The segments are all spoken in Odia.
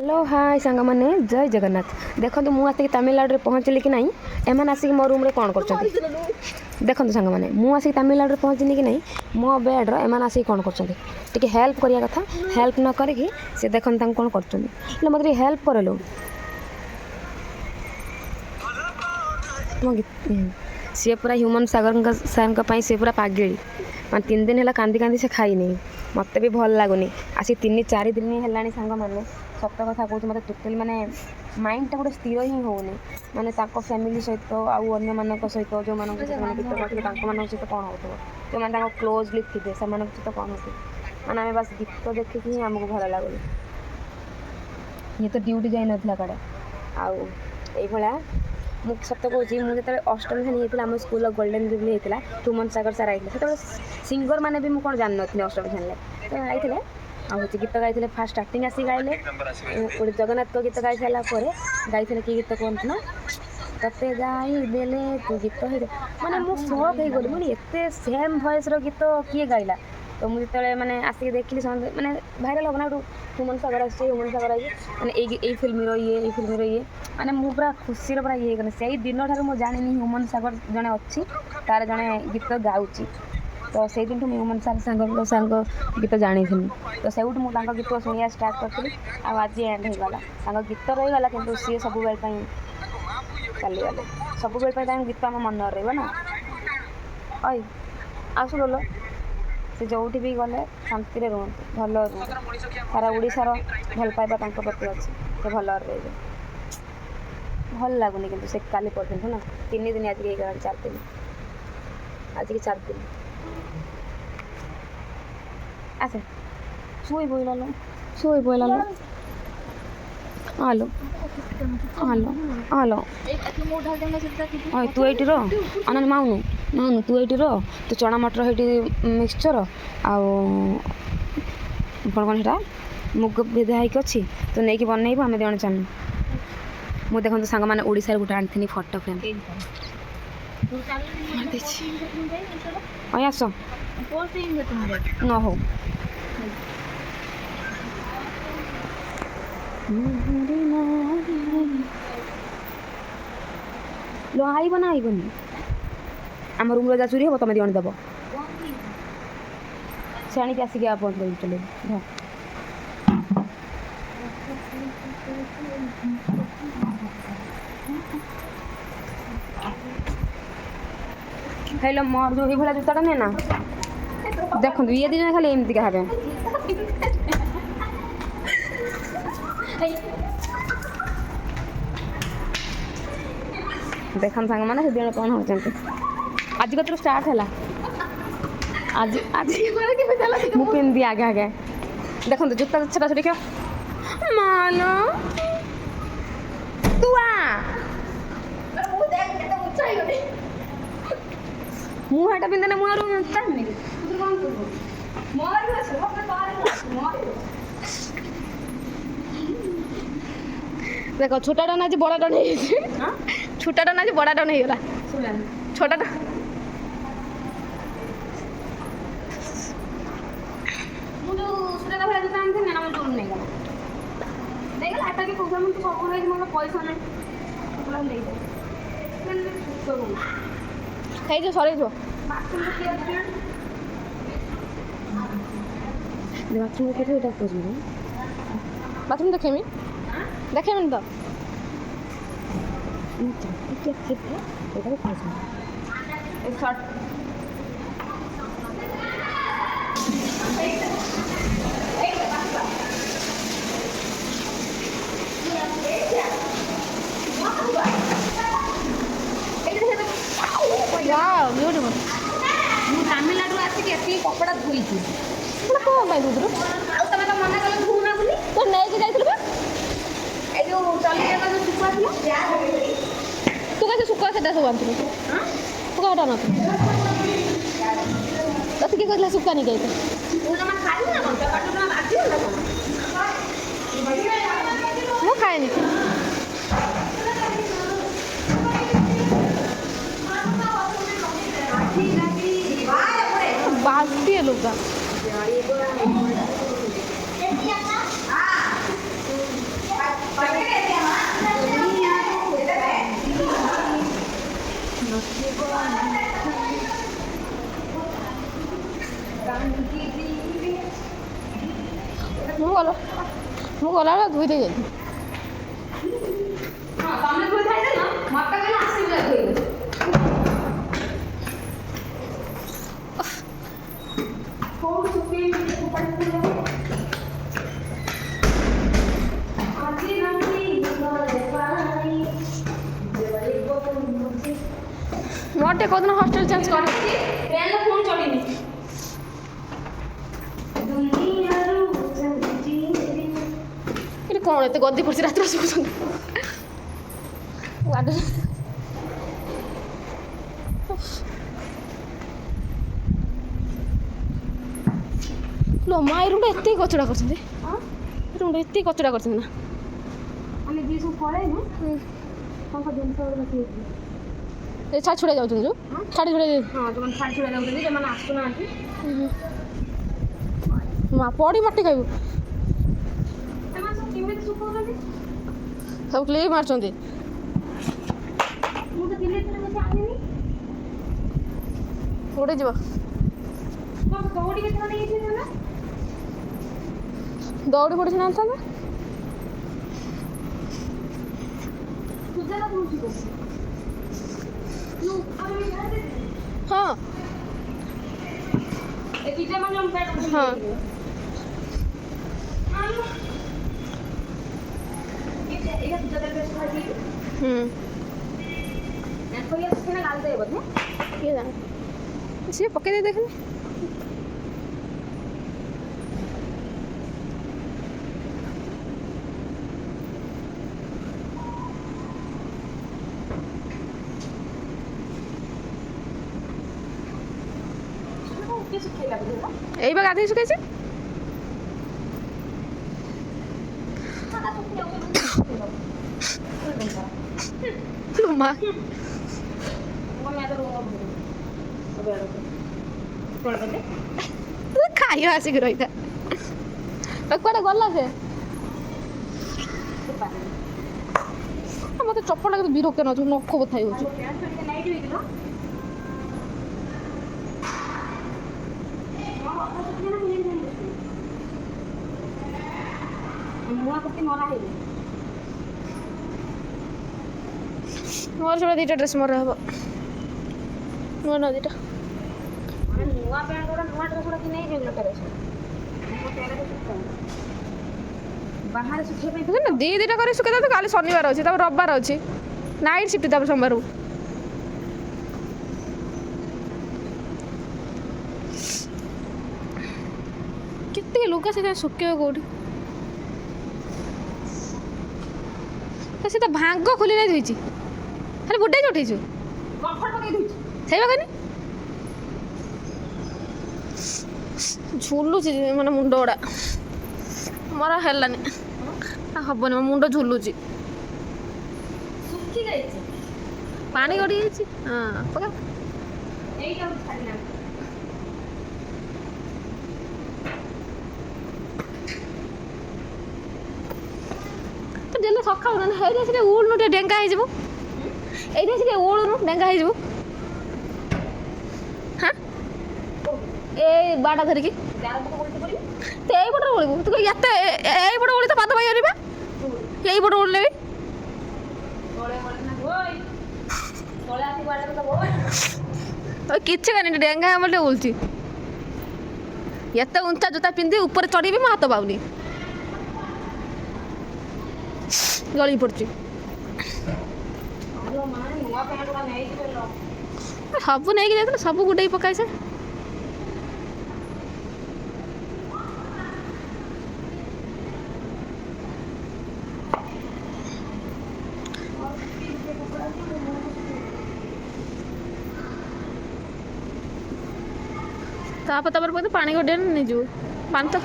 हेलो हाय सांग मैंने जय जगन्नाथ देखो मुझे आसिक तमिलनाडु पहुँचली कि नहीं एम आसिक मो रूम कौन कर देखो सांग मैंने मुझे आसिक तमिलनाडु पहुँचनी कि नहीं मो बेड्र एम आसिक कौन कर हेल्प करिया कथा हेल्प न करी सी देखो कौन कर मत हेल्प कर लो सी पूरा ह्यूमन सागर सार सी पूरा पागेली मैं 3 दिन है कांदी कांदी से खाईनी मत भी भल लगुनि आसी 3-4 दिन है सांग मैंने सत कथा कहूँ मत टोटाली माने माइंडटा गोटे स्थिर ही होनी माने फैमिली सहित आउ अन्य मान सहित जो मान गीत मान सहित कौन हो जो मैंने क्लोजली थे से सहित कौन हो माने आम बस गीत देखिक ही आमको भल लगुनि ये तो ड्यूटी जाई ना कड़े आउ ये मुझे सत कौच मुझे अष्टम श्रेणी होता आम स्कूल गोल्डन जुबली होता ह्यूमन सागर सार आई से सिंगर मैंने भी मुझे जान नी अष्टम श्रेणी तो आई हूँ गीत गाई फास्ट स्टार्टिंग आसी गाइले गोटे जगन्नाथ गीत गाई सारापर गाई कि गीत कहते ना ते गाई देले तू गीत माने मुझे शौक हो गली मुझे एत सेम भॉइस गीत किए गाइला तो मुझे जो मैंने आसिक देखिली मैंने भाइराल हम ना ह्यूमन सागर ह्यूमन सागर आई मैंने फिल्म ये मैंने मुझे पूरा खुशी पूरा ये गले से दिन ठार मुझे जानी ह्यूमन सागर जड़े अच्छी तार जड़े गीत गाँची तो से दिन ह्यूमन सागर सांग गीत जानी तो से गीत शुणा स्टार्ट करी आज एंड होगा गीत रहीगला कि सी सब चलीगले सब गीत आम मन रहा अय आसु बोलो से जो भी गले शांति रुहतु भल रुहतु सारा ओडिशार भल पाइबा प्रति अच्छे से भल रही भल लगुनि कि से काली पढ़ते ना 3 दिन आज 4 दिन आज की 4 दिन आसे शुई बोला आलो आलो आलो तू ये अन माउनु माउनु तू ये तू चना मटर ये मिक्सचर आउ कौन कौन मुग भेदा होगी अच्छी तो नहीं कि बनइबू आम दिजण चाहूँ मुझे देखो सांग मैंने ओडिशा गोटे आनी फोटो फ्रेम आस न हो लो आईब ना आईबनी आम रूम रा चोरी हम तुम दिजण दब से आनिक आसिक आप चले खाइल मोर जो ये जूता नहीं ना देखो ये दिन खाली एमती क्या देखन सांग मैंने से कौन होती आज कत स्टार्ट है आज आज मुझे आगे आगे देखो जूता छोटा छोटा क्या मानो तुआ मुँहटा पिंधने मुँह देखो छोटा ना बड़ा नहीं छोटा ना बड़ा नहीं गला छोटा पैसा सर बाथरूम बाथरूम देखेमी तो तमिलनाडु आसिक कपड़ा धोई कौन दूध मना कल धुना बोली तो नहीं जाइए जो शुखा तू कैसे शुखा से सब आन शुखा हटा न तो किए कहला शुखा नहीं गई ମୁଁ ଖାଏନି बासी लुगा ଗଲାବେଳେ ଧୋଇ ଦେଇ ଯାଇଥିଲି। ହଁ ତମେ ଧୋଇ ଖାଇଦେଲ ମତେ କହିଲେ ଆସିବି ଧୋଇ କୋଉଠି ଶୁଖେଇବି ଫୋପାଡ଼ି ଆଜି ରାତି ଘରେ ପାଣି ମୋର ଟିକେ କୋଉଦିନ ହଷ୍ଟେଲ ଚେଞ୍ଜ କରି ଟ୍ରେନରେ ଫୋନ୍ ଚଢ଼ିନି ଦୁନିଆରୁ ଏଠି କ'ଣ ଏତେ ଗଦି ପଡ଼ିଛି ରାତିରେ ଶୁଖୁଛନ୍ତି ଲୋ ମା ଏ ରୁମ୍ଟା ଏତେ କଚଡ଼ା କରିଛନ୍ତି ରୁମ୍ଟା ଏତେ କଚଡ଼ା କରିଛନ୍ତି ନା ଆମେ ଯିଏ ସବୁ ପଳେଇନୁ ତାଙ୍କ ଜିନିଷ ଗୁଡ଼ା ରଖିଯାଇଥିଲୁ ଏ ଛାଡ଼ି ଛୁଡ଼ା ଯାଉଛନ୍ତି ଯେଉଁ ଛାଡ଼ି ଛୁଡ଼ା ହଁ ଯୋଉମାନେ ଛାଡ଼ି ଛୁଡ଼ା ଯାଉଛନ୍ତି ଯୋଉମାନେ ଆସୁନାହାନ୍ତି ମା ପଡ଼ି ମାଟି ଖାଇବୁ ସେମାନେ ସବୁ କେମିତି ଶୁଖଉଛନ୍ତି ସବୁ କ୍ଲିପ୍ ମାରୁଛନ୍ତି ମୁଁ ତ ଦିଲ୍ଲୀ ଥରେ ବେଶୀ ଆଣିନି ଉଡ଼ି ଯିବ ଦୌଡ଼ି କେତେ ମାନେ ହେଇଛି ନା ଦୌଡ଼ି ପଡ଼ି ସିନା ଆଣିଥାନ୍ତା ପୂଜାଟା ପହଞ୍ଚି ହଁ ଏ ପିଜା ମାନେ ଆମ ପ୍ୟାଟ୍ ହଁ ଏଇଟା ପିଜା ପ୍ୟାକେଟ୍ ଖାଇକି ଏଥରିଆ ସେନା ଗାଳି ଦେବ ବୋଧେ କିଏ ଜାଣେ ସିଏ ପକେଇ ଦେଇ ଦେଖିନି ଶୁଖେଇଲା ବୋଧେ ଏଇ ବା ଗାଧୋଇ ଶୁଖେଇଛି ମା ଖାଇବା ଆସିକି ରହିଥା କୁଆଡ଼େ ଗଲା ସେ ମତେ ଚପଲଟା କିନ୍ତୁ ବିରକ୍ତ ନଛୁ ନଖ ବଥା ହେଉଛି ନୂଆ କୁର୍ତ୍ତି ମରା ହେଇନି ମୋର ସେଗୁଡ଼ା ଦୁଇଟା ଡ୍ରେସ୍ ମୋର ହେବ ନୂଆ ନୂଆ ଦୁଇଟା ନୂଆ ପ୍ୟାଣ୍ଟ ଗୁଡ଼ା ନୂଆ ଡ୍ରେସ୍ ଗୁଡ଼ା କି ନେଇଯିବି ଲୋକ ବାହାରେ ଶୁଖିବା ପାଇଁ ନା ଦୁଇଟା କରି ଶୁଖେଇ ଦେବୁ କାଲି ଶନିବାର ଅଛି ତାପରେ ରବିବାର ଅଛି ନାଇଟ୍ ସିଫ୍ଟ ତାପରେ ସୋମବାରକୁ କେତେ ଲୁଗା ସେଥିପାଇଁ ଶୁଖେଇବ କେଉଁଠି ସେ ତ ଭାଙ୍ଗ ଖୋଲି ନାଇଁ ଧୋଇଛି ଖାଲି ବୁଡ଼େଇକି ଉଠେଇଛୁ ସେଇ ବାଗାନି ଝୁଲୁଛି ମାନେ ମୁଣ୍ଡ ଗୁଡ଼ା ମୋର ହେଲାନି ହବନି ମୋ ମୁଣ୍ଡ ଝୁଲୁଛି ଶୁଖି ଯାଇଛି ପାଣି ଗଡ଼ି ଯାଇଛି ହଁ ପକା ଏଇଟା ଛାଡ଼ିଲା ତ ଡେଲି ସକାଳୁ ନହେଲେ ହେଇରେ ସେଠି ଉଳୁନୁ ଟିକେ ଡେଙ୍ଗା ହେଇଯିବୁ ଏଇଠି ସେଠି ଉଳୁନୁ ଡେଙ୍ଗା ହେଇଯିବୁ ହଁ ଏଇ ବାଡ଼ା ଧରିକି ତୁ ଏଇପଟରେ ଓଳିବୁ ତୁ ଏତେ ଏଇପଟେ ଓଳି ତ ପାଦ ପାଇବନି ବା ଏଇପଟେ ଓଳିଲେ ବି କିଛି କାନି ଡେଙ୍ଗା ଆମର ଟିକେ ଓଲୁଛି ଏତେ ଉଞ୍ଚା ଜୋତା ପିନ୍ଧି ଉପରେ ଚଢ଼ିବି ମୋ ହାତ ପାଉନି ଗଳି ପଡ଼ୁଛି ସବୁ ନେଇକି ଯାଇଥିଲୁ ସବୁ ଗୁଡ଼େଇ ପକାଇছে ତାପରେ ପାଣି ଗଡ଼ିଆ ନେଇଯିବୁ ପାଣି ତ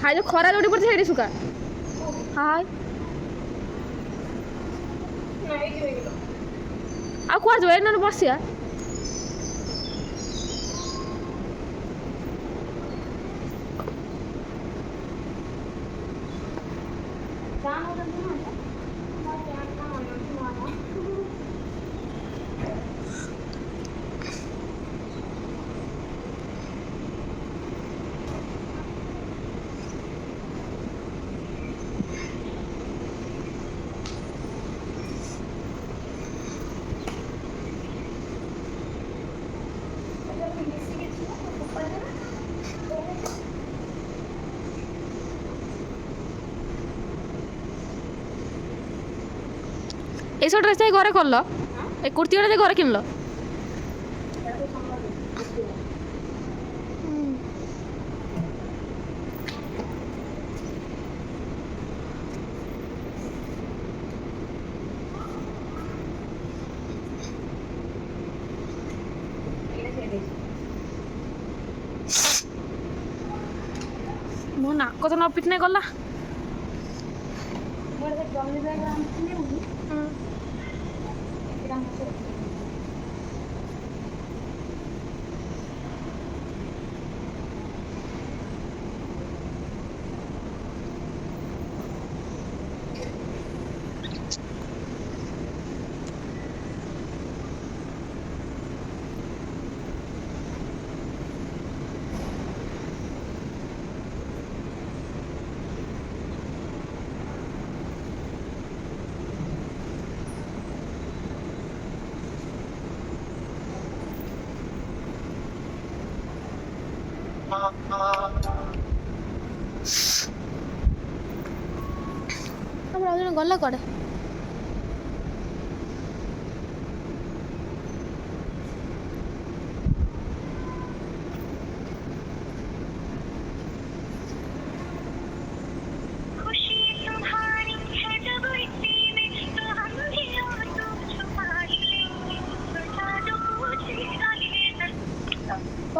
ହାଇ ଯେଉଁ ଖରା ଯୋଉଠି ପଡ଼ିଛି ସେଇଠି ଶୁକା ହାଇ ଆଉ କୁଆଡ଼େ ଯିବ ଏଇନେ ବସିବା Down এইসব ড্রেস যাই ঘরে করলো, এই কুর্তিটা যাই ঘরে কিনলো। ମୋ ନାକ ତ ନ ପିଟନେ ଗଲା। আমরা ওজন গলা করে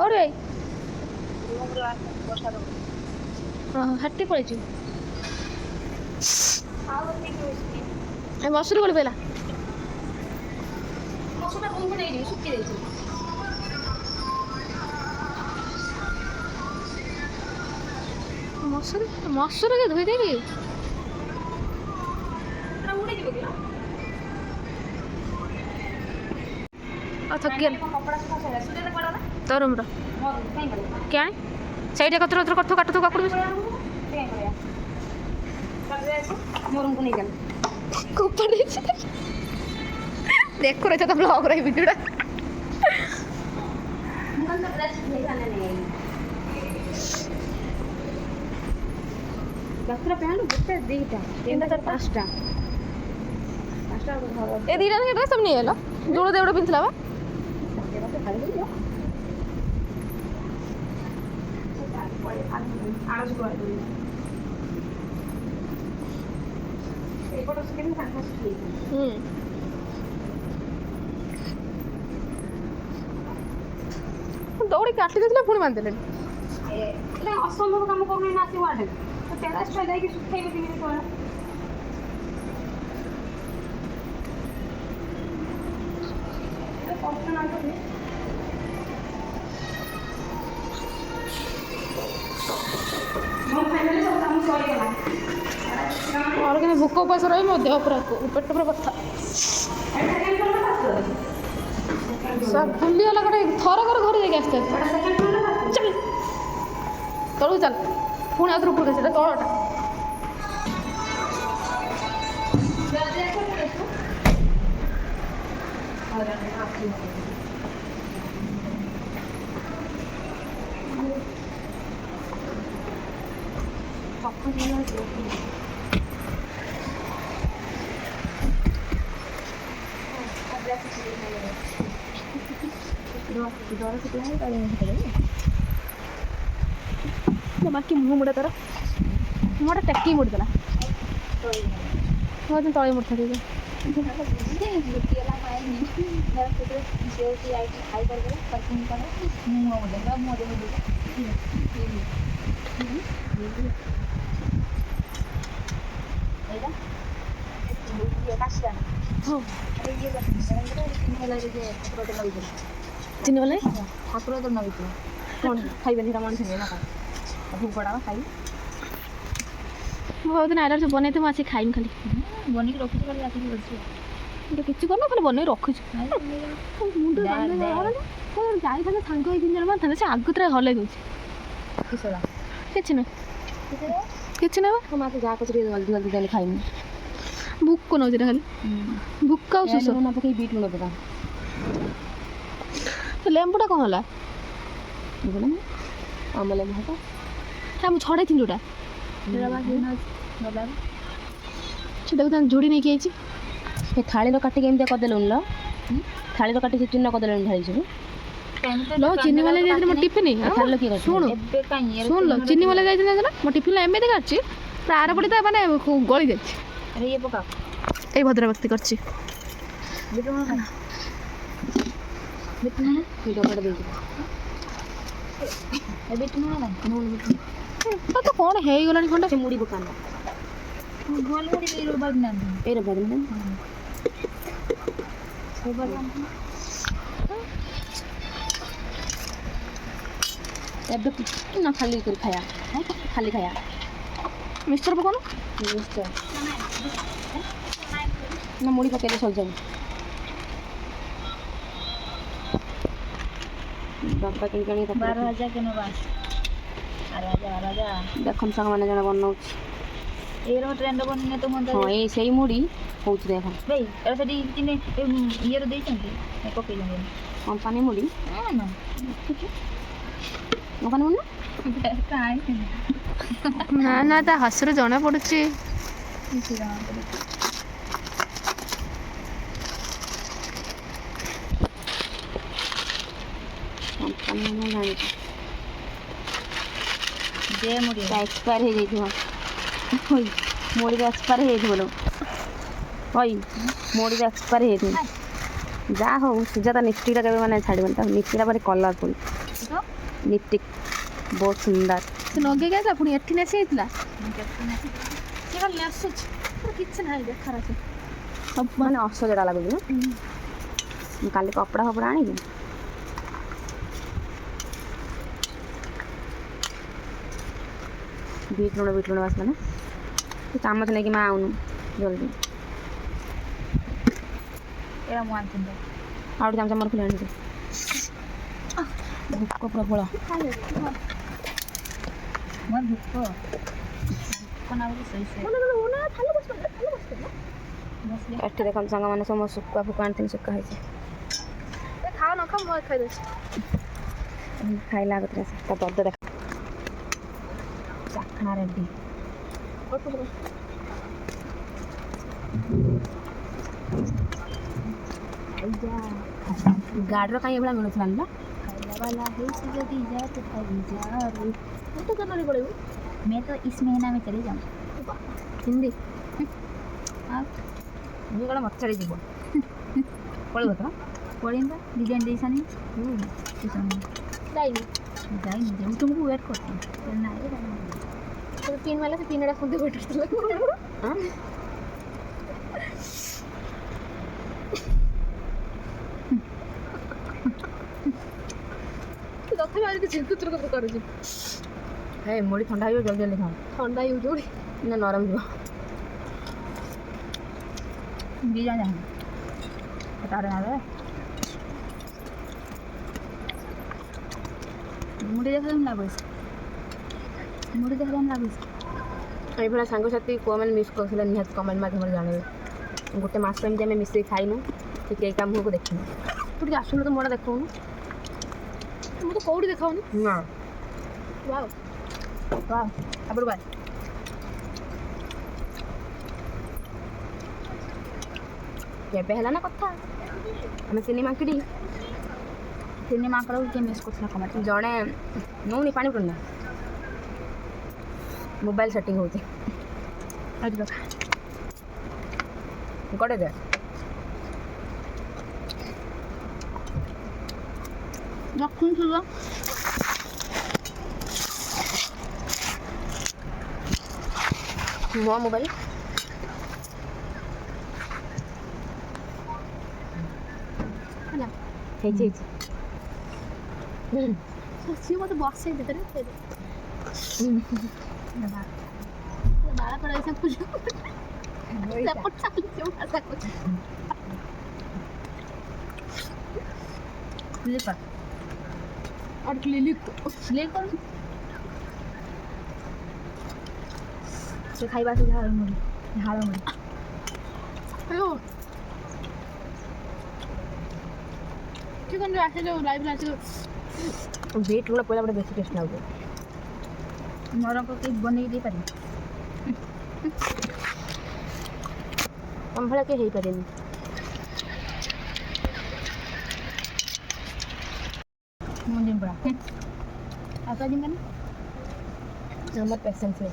ওরে হাঁটতে পড়েছি ମସୁରୀ କୋଳି ପଇଲା ମସୁରୀ ଧୋଇ ଦେଇକି ଥକିଗଲି ତୋ ରୁମ୍ର କିଆଣି ସେଇଟା କତର କତର କରୁଥିବ କାଟୁଥିବ କାକୁଡ଼ି ଦେଖୁ ରହି ତ ବ୍ଲଗ୍ ରହି ଭିଡ଼ିଓଟା ଏ ଦୁଇଟା ଡ୍ରେସ୍ ସବୁ ନେଇଗଲ ଦୋଳ ଦେଉଡ଼ ପିନ୍ଧିଥିଲା ବା ଦୌଡ଼ି କାଟି ଦେଇଥିଲେ ପୁଣି ବାନ୍ଧିଦେଲେଣି ଅସମ୍ଭବ କାମ କରୁନି ନା ଆସିବ ଆଡ଼େ ଟେରାସ୍ଟା ଯାଇକି ଶୁଖେଇବେ କେମିତି କ'ଣ କଷ୍ଟ ନା କଲେ ମୋର କିନ୍ତୁ ଭୋକ ଉପାସ ରହି ମୋ ଦେହ ପୁରା ପେଟ ପୁରା କଥା ଭୁଲିଗଲା ଗୋଟେ ଥରକର ଘରେ ଯାଇକି ଆସିତେ ଚାଲ ତଳକୁ ଚାଲ ପୁଣି ଆଉଥରେ ଉପରକୁ ସେଟା ତଳଟା ବାକି ମୁହଁଟା ତାର ମୁହଁଟା ଟେକି ମୁଡ଼ିଦେଲା ହଁ ତଳେ ମୁଡ଼ି ଚିନି ଗଲେ ଠାକୁର ତ ନବିଥିବ କ'ଣ ଖାଇବେନି ମଣିଷ ଭୋଗଟା ଖାଇ ମୁଁ ଭାବୁଥିଲି ଆଇଲା ସବୁ ବନେଇଥିବ ଆସି ଖାଇମି ଖାଲି ବନେଇକି ରଖିଛୁ ଖାଲି ରାତିକି ବସିବ ଏଇଟା କିଛି କରୁନ ଖାଲି ବନେଇ ରଖିଛୁ ମୁଣ୍ଡ ଯାଇଥାନ୍ତେ ସାଙ୍ଗ ହେଇ 3 ଜଣ ମାରିଥାନ୍ତେ ସେ ଆଗତୁରା ହଲେଇ ଦେଉଛି କିସରା କିଛି ନାହିଁ କିଛି ନାହିଁ ବା ମା ତୁ ଯାହା କରୁଛୁ ଟିକେ ଜଲ୍ଦି ଜଲ୍ଦି ଦେଲେ ଖାଇମି ଭୁକ ନଉଛି ଏଇଟା ଖାଲି ଭୁକ ଆଉ ଶୋଷ ଲୁଣ ପକେଇ ବିଟ୍ ଲୁଣ ପକା ସେ ଲେମ୍ବୁଟା କ'ଣ ହେଲା ଆମଲେ ଭାତ ମୁଁ ଛଡ଼େଇଥିଲି ଯୋଉଟା ସେଟାକୁ ତାଙ୍କ ଯୋଡ଼ି ନେଇକି ଆଇଛି ଏ ଥାଳିର କାଟିକି ଏମିତିଆ କରିଦେଲୁଣି ଲ ଥାଳିର କାଟିକି ଚିହ୍ନ କରିଦେଲୁଣି ଥାଳି ସବୁ लो चीनी वाले जाइए मो टिफिन ଥାଳିର କିଏ ଶୁଣୁ ଶୁଣ लो चीनी वाले जाइए ना मो टिफिन एमती करछि तार पड़ी ता माने गଳି जाछि ଆରେ ଇଏ ପକା এই ভদ্র ব্যক্তি করছি ଡବାଟା ଦେଇଛି তো কোন হেই গলানি খন্ড ସେ ମୁଢ଼ି ପକାନା ଭଲ ମୁଢ଼ି ବାଗନାନ୍ତି ଏଇଟା ବାଦମ ଏବେ ନା ଖାଲି କରି ଖାଇବା ଖାଲି ଖାଇବା ମିକ୍ସଚର ପକାଉନ ନିଶ୍ଚୟ ନା ମୁଢ଼ି ପକେଇଲେ ସରିଯାଉ ଡବା କିଣିକି ଆଣିକି 12,000 କେନ ବାସ 12,000 ଦେଖନ୍ତୁ ସାଙ୍ଗମାନେ ଜଣେ ବନାଉଛି ଏଇର ଟ୍ରେଣ୍ଡ ବନିନେ ତ ମନ୍ଦ ହଁ ଏଇ ସେଇ ମୁଢ଼ି ହଉଛି ଦେଖ ଭାଇ ଏରା ସେଠି ଚିନି ଇଏର ଦେଇଛନ୍ତି ପକେଇଛନ୍ତି କମ୍ପାନୀ ମୁଢ଼ି ନା କମ୍ପାନୀ ମୁଢ଼ି କାହିଁ ନା ନା ତା ହସରୁ ଜଣା ପଡୁଛି କିଛି ଜଣା ପଡୁଛି କମ୍ପାନୀ ମୁଢ଼ି ଜାଣିଛି ଯେ ମୁଢ଼ି ଏକ୍ସପାୟାର ହେଇଯାଇଥିବ ମୁଢ଼ିରେ ଏକ୍ସପାୟାର ହେଇଯାଇଥିବ ଲୋ ହଇ ମୁଢ଼ିରେ ଏକ୍ସପାୟାର ହେଇଯାଇଥିବ ଯାହା ହଉ ସୁଜାତା ନିପ୍ଟିକଟା କେବେ ମାନେ ଛାଡ଼ିବନି ତା ନିପ୍ଟିଟା ଭାରି କଲରଫୁଲ୍ ନିପ୍ଟିକ୍ ବହୁତ ସୁନ୍ଦର ସେ ଲଗେଇକି ଆସିଲା ପୁଣି ଏଠି ନେସି ହେଇଥିଲା ସେ ଖାଲି ନେସୁଛି କିଛି ନାହିଁ ଦେଖାର ଅଛି ସବୁ ମାନେ ଅସଜଡ଼ା ଲାଗୁଛି ନା ମୁଁ କାଲି କପଡ଼ା ଫପଡ଼ା ଆଣିକି ବିଟ୍ ଲୁଣ ବାସ ମାନେ ଚାମଚ ନେଇକି ମା ଆଉନୁ ଜଲ୍ଦି ଏରା ମୁଁ ଆଣିଥିଲି ଆଉ ଗୋଟେ ଚାମଚ ମୋର ଖୋଲି ଆଣିଛି ଭୋକ ପ୍ରବଳ ମୋର ଭୋକ ନାଗୁଛି ଶୋଇ ଏଠି ଦେଖନ୍ତୁ ସାଙ୍ଗମାନେ ସବୁ ଶୁଖୁଆ ଫୁକା ଆଣିଥିଲି ଶୁଖା ହେଇଛି ଖାଅ ନ ଖାଅ ମୁଁ ଖାଇଦେଉଛି ଖାଇଲା ଆଗରେ ତା ଦର୍ଦ ଦେଖ ଚାଖଣା ରେଡ଼ି ଗାଡ଼ିର କାହିଁ ଏଭଳିଆ ମିଳୁଥିଲା ନା ଖାଇଲା वाला ହେଇଛି ଯଦି ଯା ତୁ ଖାଇ ଯା तो करना नहीं पड़ेगा मैं तो इस महीना में चली जाऊँ ହିନ୍ଦୀ ଆଉ ମୁଁ କ'ଣ ମତେ ଛାଡ଼ି ଯିବ ପଳେଇବ ତ ପଳେଇବା डिजाइन ଦେଇସାନି जाएगी ଯାଇନି ମୁଁ ତୁମକୁ ୱେଟ୍ କରୁଛି ନାଇଁ तो 3 वाला से 3 एड़ा खुद बैठ ହଁ तो तथापि आज किसी कुतर को करूँ ହେ ମୁଢ଼ି ଥଣ୍ଡା ହେଇଯିବ ଜଲ୍ଦି ଜଲ୍ଦି ଖାଅ ठंडा यूज हो ନା ନରମ ଯିବ ଦି ଜଣ ଯାହା ତାର ନାରେ ମୁଢ଼ି ଦେଖାଯାଉନି ଲାଗୁଛି ମୁଢ଼ି ଦେଖାଯାଉନି ଲାଗୁଛି ଏଇଭଳିଆ ସାଙ୍ଗସାଥି କୋଉମାନେ ମିସ୍ କରୁଥିଲେ ନିହାତି କମେଣ୍ଟ ମାଧ୍ୟମରେ ଜାଣିବେ ଗୋଟେ ମାସ ଏମିତି ଆମେ ମିଶିକି ଖାଇନୁ କି କେହି କାମ ମୁହଁକୁ ଦେଖିନୁ ତୁ ଟିକେ ଆସୁନୁ ତ ମୋଟା ଦେଖାଉନୁ ମୁଁ ତ କୋଉଠି ଦେଖାଉନି ନା ୱାଓ ବାଏ ତାପରେ ବାଏ କେବେ ହେଲା ନା କଥା ଆମେ ତିନି ମାଙ୍କିଡ଼ି ତିନି ମାଙ୍କଡ଼କୁ କିଏ ମିସ୍ କରୁଥିଲା କମେଣ୍ଟ ଜଣେ ନଉନି ପାଣି ପୁଣି ମୋବାଇଲ ସେଟିଂ ହେଉଛି ଏଠି ଦେଖା ଗୋଟେ ଦେ ରଖୁନି ସୁଧା ମୋ ମୋବାଇଲ ହେଲା ହେଇଛି ସିଏ ମୋତେ ବସେଇ ଭିତରେ ବାଳ पर ऐसा कुछ सेपट चाली से ऐसा कुछ स्लीपर और क्लिनिक स्लीपर से खाइबा से झाड़ मुड़ी हेलो चिकन जो आसे जो लाइव आसे जो बीट गुड़ा पहला बड़ा बेसी टेस्ट लागे मोर को के बनै दे पारी हम भला के हेई पारेनी मुंडिन बड़ा आता दिन कन हमर पेशेंस है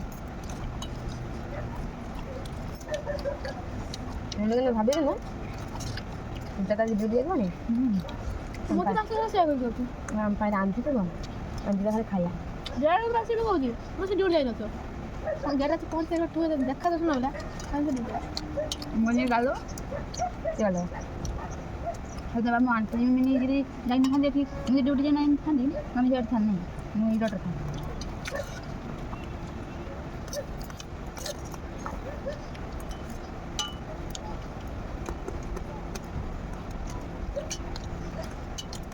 मैंने भाभी ना जगह वीडियो दिए कोनी मोते ना से सेव हो तू हम पाए आंटी तो हम अंदर खाली खाया डेढ़ राशि लोग होजी मुझे ड्यूटी जाई न तो गैरा से पहुंच के ठुए देखा तो सुना बोला हम से दिया मने गालो चलो होते बा मो आंटी मिनी गिरी जाई न खांदे ठीक मुझे ड्यूटी जाई न खांदी मने जेड था नहीं मु ई डॉक्टर था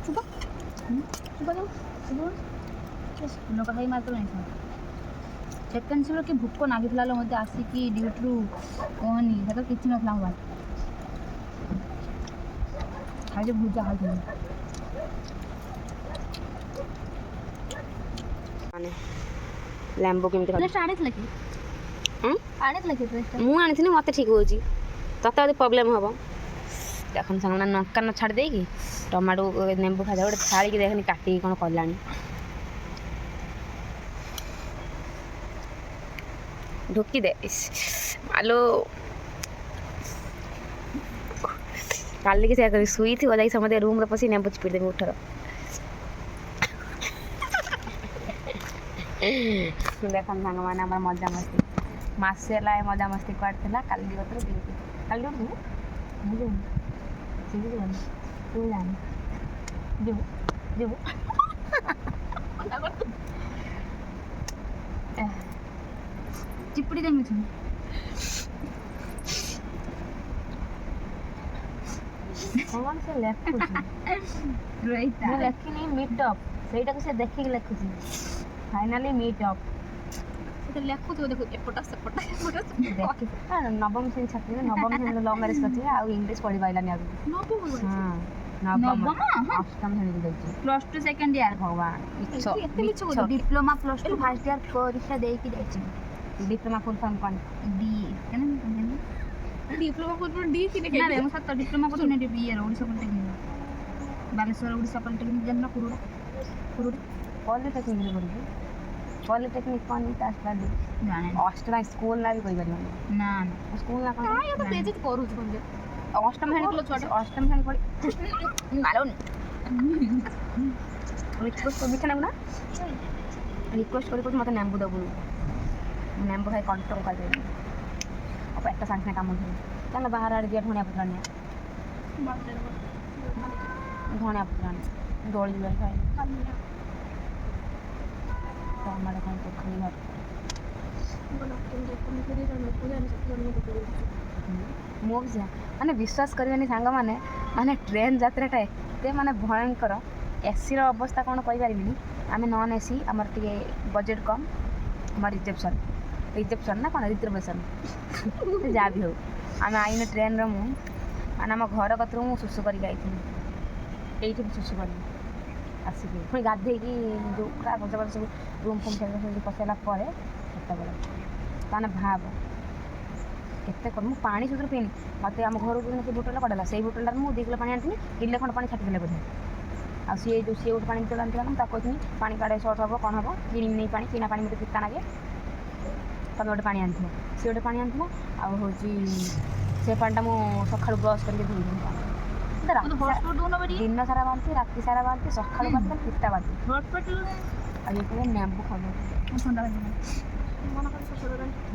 सुबह जाओ लोक खाई मात्र नहीं था सेकेंड से कि भूक नागिला मत आसिकी ड्यूटी कहनी तो किसी ना बात खाली भूजा खाई माने लैम्बो केमती टेस्ट आने लगे आने लगे टेस्ट ମୁଁ ଆଣିଥିଲି ମୋତେ ଠିକ୍ ହେଉଛି ତତେ ଯଦି ପ୍ରୋବ୍ଲେମ୍ ହେବ ଦେଖନ୍ତୁ ସାଙ୍ଗମାନେ ଲଙ୍କା ନ ଛାଡ଼ି ଦେଇକି ଟମାଟୋ ନେମ୍ବୁ ଖାଇଦେବ ଗୋଟେ ଥାଳିକି ଦେଖନି କାଟିକି କ'ଣ କଲାଣି ଢୋକି ଦେ ଆଲୋ କାଲିକି ସେଇଆ କରିବି ଶୋଇଥିବ ଯାଇକି ସମସ୍ତେ ରୁମ୍ରେ ପଶି ନେମ୍ବୁ ଚିପିଡ଼ି ଦେବି ଉଠର ଦେଖନ୍ତୁ ସାଙ୍ଗମାନେ ଆମର ମଜାମସ୍ତି ମାସେ ହେଲା ଏ ମଜାମସ୍ତି କୁଆଡ଼େ ଥିଲା କାଲି କତରୁ ଡ୍ୟୁଟି କାଲି ଡ୍ୟୁଟି ମୁଁ ଯିବୁନି ସେ ବି ଯିବନି ତୁ ଜାଣି ଯିବୁ ଯିବୁ चिपड़ी देंगे तुम କ'ଣ ସେ ଲେଖୁଛି रोहित ମୁଁ ଲେଖିନି ମିଟ୍ ଅପ୍ ସେଇଟାକୁ ସେ ଦେଖିକି ଲେଖୁଛି ଫାଇନାଲି ମିଟ୍ ଅପ୍ तो लेखु तो देखो एपटा सेपटा एपटा ଦେଖି ନବମ ଶ୍ରେଣୀ ଛାତ୍ରୀ ନବମ ଶ୍ରେଣୀରେ ଲଭ୍ ମ୍ୟାରେଜ୍ କରିଥିଲେ ଆଉ ଇଂଲିଶ ପଢ଼ି ପାଇଲାନି ଆଗକୁ नो को ହଁ ନବମ नवम ଅଷ୍ଟମ ଶ୍ରେଣୀକୁ ଯାଇଛି प्लस 2 सेकंड ईयर ଭଗବାନ ମିଛ एते मिछ ମିଛ डिप्लोमा प्लस 2 फर्स्ट ईयर परीक्षा दे के जाई ଡିପ୍ଲୋମା ଫୁଲ୍ ଫର୍ମ କ'ଣ डी केना डिप्लोमा फुल डी की ना रे मु सत डिप्लोमा को ने बी year Odisha polytechnic Baleshwar Odisha polytechnic जन्म कुरुडा पॉलिटेक्निक पढ़ी पॉलिटेक्निक କ'ଣ ତା ଷ୍ଟଡି जाने ଅଷ୍ଟମ ସ୍କୁଲ ନା ବି କହିପାରିବନି ना ସ୍କୁଲ ନା କ'ଣ ये तो बेइज्जत करू छी बंदे ଅଷ୍ଟମ ଶ୍ରେଣୀ ଅଷ୍ଟମ ଶ୍ରେଣୀ ପଢ଼ି ମାରୁନି ରିକ୍ୱେଷ୍ଟ ମିଠା ନେବୁ ନା ରିକ୍ୱେଷ୍ଟ କରି କହୁଛି ମୋତେ ନେମ୍ବୁ ଦେବୁନି ନେମ୍ବୁ ଖାଇ କଣ୍ଟ୍ରୋଲ କରିପାରିବି ଆଉ ପେଟ ସାଙ୍ଗେ ସାଙ୍ଗେ କାମୁଡ଼ି ଚାଲ ବାହାର ଆଡ଼େ ଯିବା ଧଣିଆ ପତ୍ର ଆଣିବା ଧଣିଆ ପତ୍ର ଆଣିବା ଦୋଳି ଯିବା ଖାଇ ଟମାଟୋ ଖାଇ ପୋଖରୀ ଘର ମୁଁ ବି ସେଇଆ ମାନେ ବିଶ୍ୱାସ କରିବେନି ସାଙ୍ଗମାନେ ମାନେ ଟ୍ରେନ୍ ଯାତ୍ରାଟା ଏତେ ମାନେ ଭୟଙ୍କର ଏସିର ଅବସ୍ଥା କ'ଣ କହିପାରିବିନି ଆମେ ନନ୍ ଏସି ଆମର ଟିକେ ବଜେଟ୍ କମ୍ ଆମର ରିଜେପ୍ସନ୍ ନା କ'ଣ ରିଜର୍ଭେସନ୍ ଯାହା ବି ହଉ ଆମେ ଆଇନ ଟ୍ରେନ୍ର ମୁଁ ମାନେ ଆମ ଘର କତରୁ ମୁଁ ଶୁଶୁ କରିକି ଆଇଥିଲି ଏଇଠି ବି ଶୁଶୁ କରିବି ଆସିକି ପୁଣି ଗାଧେଇକି ଯେଉଁ ପୁରା ଗଛ ସବୁ ରୁମ୍ ଫୁମ୍ ସବୁ ପଶାଇଲା ପରେ ସେତେବେଳେ ତାମାନେ ଭାବ କେତେ କ'ଣ ମୁଁ ପାଣି ସୁଦ୍ଧା ପିଇନି ମୋତେ ଆମ ଘରକୁ ସେ ବୋଟଲଟା କଢ଼େଇଲା ସେଇ ବୋଟଲଟାରେ ମୁଁ 2 କିଲୋ ପାଣି ଆଣିଥିଲି କିଲେ ଖଣ୍ଡ ପାଣି ଛାଟିଦେଲେ ବୋଧେ ଆଉ ସିଏ ଗୋଟେ ପାଣି ବୋଟଲ ଆଣିଥିଲା ମୁଁ ତାକୁ କହିଥିଲି ପାଣି କାଢ଼େ ସର୍ଟ ହେବ କ'ଣ ହେବ କିଣିବି ନେଇ ପାଣି କିଣା ପାଣି ମୋତେ ପିତା ଲାଗେ ତମେ ଗୋଟେ ପାଣି ଆଣିଥିବ ସିଏ ଗୋଟେ ପାଣି ଆଣିଥିଲା ଆଉ ହେଉଛି ସେ ପାଣିଟା ମୁଁ ସକାଳୁ ବ୍ରସ୍ କରିକି ଧୋଇଲି ଦିନ ସାରା ବାନ୍ତି ରାତି ସାରା ବାନ୍ତି ସକାଳୁ ବାନ୍ତି ପିତା ବାନ୍ତି ଆଉ ଇଏ କହିଲେ ନେମ୍ବୁ ଖାଇବ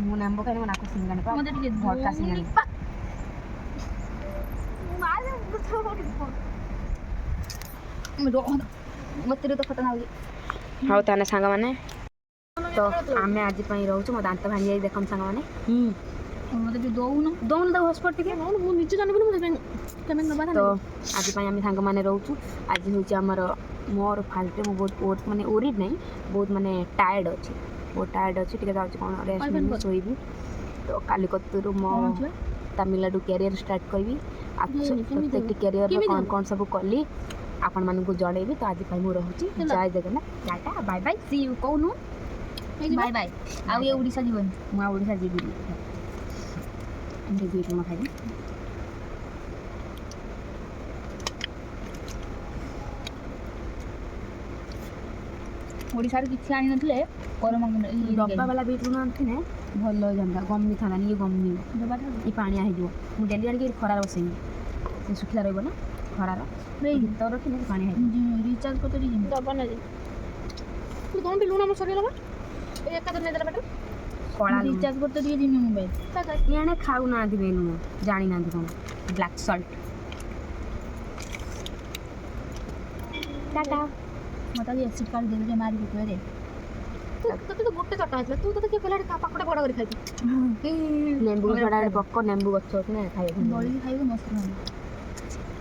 ମୁଁ ନେମ୍ବୁ ଖାଇଲି ମୋ ନାକ ସିଙ୍ଗାଣି ଭଡ଼କା ସିଙ୍ଗାଣି मते तो खतना हो ହଉ ତାହେଲେ ସାଙ୍ଗମାନେ ତ ଆମେ ଆଜି ପାଇଁ ରହୁଛୁ। ମୋ ଦାନ୍ତ ଭାଙ୍ଗି ଯାଇ ଦେଖନ୍ତୁ ସାଙ୍ଗମାନେ। ମୋତେ ଟିକେ ଦଉନ ଦଉନୁ ତାକୁ ହସ୍ପଟ୍ ଟିକେ। ମୁଁ ନିଜେ ଜାଣିବିନି ମୁଁ ସେଥିପାଇଁ ପେମେଣ୍ଟ ନେବା ତ ଆଜି ପାଇଁ ଆମେ ସାଙ୍ଗମାନେ ରହୁଛୁ। ଆଜି ହେଉଛି ଆମର ମୋର ଫାର୍ଷ୍ଟ ଡେ। ମୁଁ ବହୁତ ମାନେ ଓରିଡ୍ ନାହିଁ, ବହୁତ ମାନେ ଟାୟାର୍ଡ଼ ଅଛି, ବହୁତ ଟାୟାର୍ଡ଼ ଅଛି। ଟିକେ ଯାଉଛି କ'ଣ ରେଷ୍ଟ ନେବି, ଶୋଇବି। ତ କାଲି କତରୁ ମୋ ତାମିଲନାଡ଼ୁ କ୍ୟାରିୟର ଷ୍ଟାର୍ଟ କରିବି। ପ୍ରତ୍ୟେକଟି କ୍ୟାରିୟରର କ'ଣ କ'ଣ ସବୁ କଲି ଆପଣମାନଙ୍କୁ ଜଣେଇବି। ତ ଆଜି ପାଇଁ ମୁଁ ରହୁଛି। ଜୟ Jagannath, tata, bye bye, see you. କହୁନୁ ବାଏ ବାଏ। ଆଉ ଏ ଓଡ଼ିଶା ଯିବନି। ମୁଁ ଆଉ ଓଡ଼ିଶା ଯିବିନି। ବିଟ୍ ଲୁଣ ଖାଇବି। ଓଡ଼ିଶାରୁ କିଛି ଆଣିନଥିଲେ ଗରମ ଡବା ବାଲା ବିଟ୍ ଲୁଣ ଆଣିଥିଲେ ଭଲ ହେଇଯାନ୍ତା, ଗମି ଥାନ୍ତାନି। ଇଏ ଗମି ଇଏ ପାଣିଆ ହେଇଯିବ। ମୁଁ ଡେଲି ଆଣିକି ଖରାରେ ବସେଇବି, ସେ ଶୁଖିଲା ରହିବ ନା ଖରାର। ଭିତରେ ରଖିଲେ ପାଣି ହେଇଯିବ। ରିଚାର୍ଜ କରିତେ ଟିକେ ଦବା ନା ତୁ କ'ଣ ବି ଲୁଣ ଆମର ସରିଗଲା ବା ଏ ଏକାଥରେ ନେଇଦେଲା ବେଟା କଳା ରିଚାର୍ଜ করতে দিয়ে দিন মোবাইল ଇଆଣେ ଖାଉନାହାନ୍ତି ବେ ଲୁଣ, ଜାଣିନାହାନ୍ତି କ'ଣ ବ୍ଲାକ୍ ସଲ୍ଟ। ଟାଟା। ମୋତେ ଆଜି ଏସିଡ୍ କାର୍ଡ଼ ଦେଲେ ମାରି ପକେଇବେ। ତତେ ତ ଗୋଟେ ଚଟା ହେଇଥିଲା, ତୁ ତତେ କିଏ କହିଲା ପାଖଟା ବଡ଼ କରି ଖାଇଛୁ। ଲେମ୍ବୁ ଗଛଟା ଗୋଟେ ପକ, ଲେମ୍ବୁ ଗଛ ଅଛି ନା ଖାଇବାକୁ। ଦଳିକି ଖାଇବୁ ମସ୍ତ ଲାଗିବ।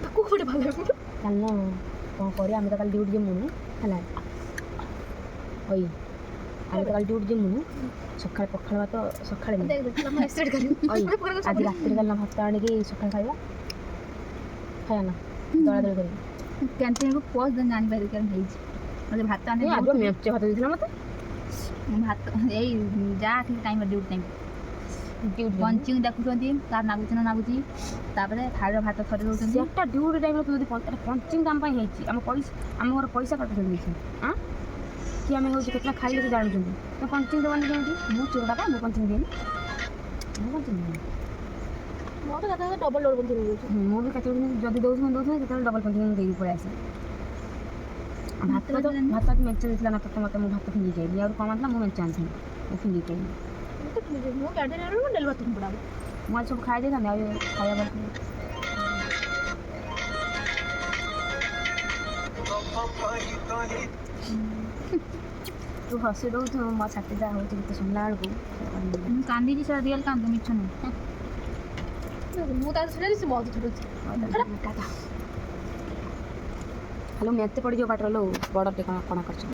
ତାକୁ ଗୋଟେ ଭଲ ଲାଗିବ। ଚାଲୁନ କ'ଣ କରିବା, ଆମେ ତ କାଲି ଡ୍ୟୁଟି ଯିମୁନି ହେଲା। ଓଇ ଆମେ ତ କାଲି ଡ୍ୟୁଟି ଯିମୁନି। ସକାଳେ ପଖାଳ ଭାତ ସକାଳେ ଏସିଡ୍ କରିବି ଓଇ ଆଜି ରାତିରେ କାଲି ଭାତ ଆଣିକି ସକାଳେ ଖାଇବା ନା ଦଳା ଦଳି କରିକି। କ୍ୟାଣ୍ଟିନ୍କୁ ପୋଷ୍ଟ ଦେନ୍ ଜାଣିପାରିବି କେମିତି ହେଇଛି। ମୋତେ ଭାତ ଆଣି ଆଗ ମେଞ୍ଚେ ଭାତ ଦେଇଥିଲା ମୋତେ। ଭାତ ଏଇ ଯାହା ଠିକ୍ ଟାଇମ୍ ଡ୍ୟୁଟି ଟାଇମ୍ ପଞ୍ଚିଂ ଦେଖୁଛନ୍ତି ତାର ନାଗୁଛି ନା ନାଗୁଛି। ତାପରେ ଖାଇବା ଭାତ ଥରେ ଦେଉଛନ୍ତି। ସେଟା ଡ୍ୟୁଟି ଟାଇମ୍ରେ ତୁ ଯଦି ପଞ୍ଚିଂ କାମ ପାଇଁ ହେଇଛି। ଆମ ମୋର ପଇସା କଟୁଛନ୍ତି କିଛି କି ଆମେ ହେଉଛି କେତେଟା ଖାଇଲେ କି ଜାଣୁଛନ୍ତି। ତ ପଞ୍ଚିଂ ଦେବାନି କେମିତି? ମୁଁ ଚୋରଟା ପା, ମୁଁ ପଞ୍ଚିଂ ଦିଏନି। ମୁଁ ପଞ୍ଚିଂ ଦିଏନି। ମୋର ତ କେତେବେଳେ ଡବଲ୍ ପଞ୍ଚିଂ ହେଇଯାଉଛି। ମୁଁ ବି କେତେବେଳେ ଯଦି ଦେଉଛନ୍ତି କେତେବେଳେ ଡବଲ୍ ପଞ୍ଚିଂ ଦେଇକି ପଳେଇ ଆସେ। ଭାତ ଆଜି ମେଞ୍ଚେ ଦେଇଥିଲା ନା ତତେ ମୋତେ। ମୁଁ ଭାତ ଫିଙ୍ଗିକି ଆଇଲି। ଆଉ କମ୍ ଆଣିଥିଲା, ମୁଁ ମେଞ୍ଚେ ଆଣିଥିଲି, ମୁଁ ଫିଙ୍ଗିକି ଆଇଲି। ମୁଁ କ୍ୟାଣ୍ଟିନ୍ ଆଣିବି ଡେଲି ଭାତ ପଡ଼ାବ। ମୁଁ ଆଜି ସବୁ ଖାଇ ଦେଇଥାନ୍ତି, ଆଉ ଖାଇବା ତୁ ହସି ଦେଉଛୁ। ମୋ ଛାତି ଯାହା ହେଉଛି ଗୀତ ଶୁଣିଲା ବେଳକୁ ମୁଁ କାନ୍ଦିଛି ସେଟା ରିଅଲ୍ କାନ୍ଦ ମିଛ ନୁହେଁ। ମୁଁ ତା ଶୁଣିଲି ସେ ବହୁତ ଛୁଟୁଛି। ହ୍ୟାଲୋ ମେତେ ପଡ଼ିଯିବ ପାଟର ଲୋ, ବଡ଼ ଟେ କ'ଣ କରିଛୁ।